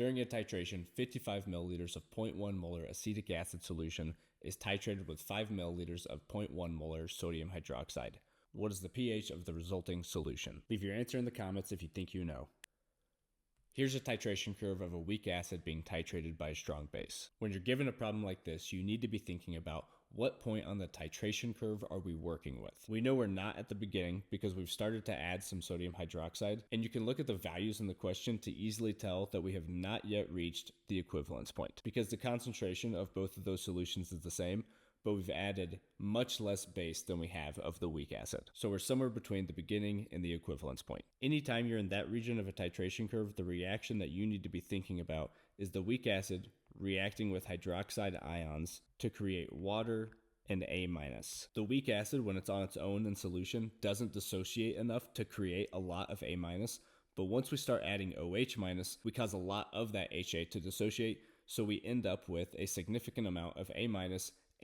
During a titration, 55 milliliters of 0.1 molar acetic acid solution is titrated with 5 milliliters of 0.1 molar sodium hydroxide. What is the pH of the resulting solution? Leave your answer in the comments if you think you know. Here's a titration curve of a weak acid being titrated by a strong base. When you're given a problem like this, you need to be thinking about what point on the titration curve are we working with. We know we're not at the beginning because we've started to add some sodium hydroxide, and you can look at the values in the question to easily tell that we have not yet reached the equivalence point because the concentration of both of those solutions is the same, but we've added much less base than we have of the weak acid. So we're somewhere between the beginning and the equivalence point. Anytime you're in that region of a titration curve, the reaction that you need to be thinking about is the weak acid reacting with hydroxide ions to create water and A-. The weak acid, when it's on its own in solution, doesn't dissociate enough to create a lot of A-, but once we start adding OH-, we cause a lot of that HA to dissociate, so we end up with a significant amount of A-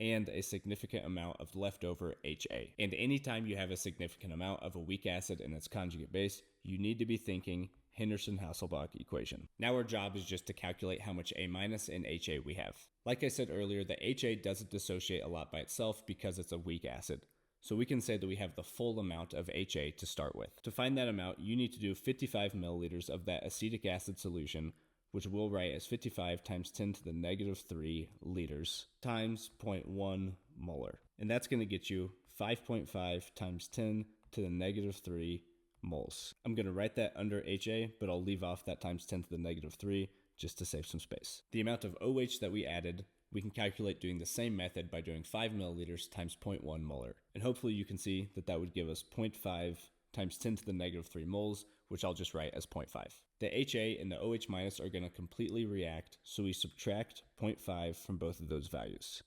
and a significant amount of leftover HA. And anytime you have a significant amount of a weak acid and its conjugate base, you need to be thinking Henderson-Hasselbalch equation. Now our job is just to calculate how much A- and HA we have. Like I said earlier, the HA doesn't dissociate a lot by itself because it's a weak acid. So we can say that we have the full amount of HA to start with. To find that amount, you need to do 55 milliliters of that acetic acid solution, which we'll write as 55 times 10 to the negative 3 liters times 0.1 molar. And that's going to get you 5.5 times 10 to the negative 3 moles. I'm going to write that under HA, but I'll leave off that times 10 to the negative 3 just to save some space. The amount of OH that we added, we can calculate doing the same method by doing 5 milliliters times 0.1 molar. And hopefully you can see that that would give us 0.5 times 10 to the negative 3 moles, which I'll just write as 0.5. The HA and the OH- are going to completely react, so we subtract 0.5 from both of those values.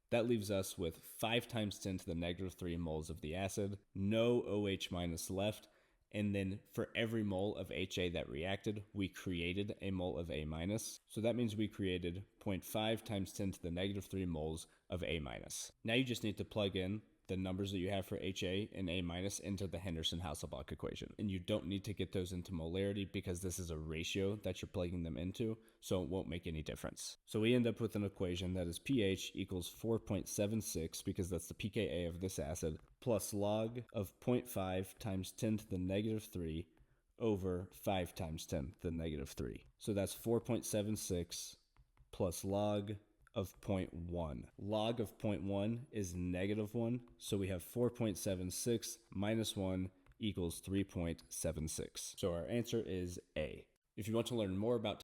That leaves us with 5 times 10 to the negative 3 moles of the acid, no OH- left, and then for every mole of HA that reacted, we created a mole of A-. So that means we created 0.5 times 10 to the negative 3 moles of A-. Now you just need to plug in the numbers that you have for HA and A- into the Henderson-Hasselbalch equation. And you don't need to get those into molarity because this is a ratio that you're plugging them into, so it won't make any difference. So we end up with an equation that is pH equals 4.76 because that's the pKa of this acid, plus log of 0.5 times 10 to the negative 3 over 5 times 10 to the negative 3. So that's 4.76 plus log of 0.1. Log of 0.1 is negative 1, so we have 4.76 minus 1 equals 3.76. So our answer is A. If you want to learn more about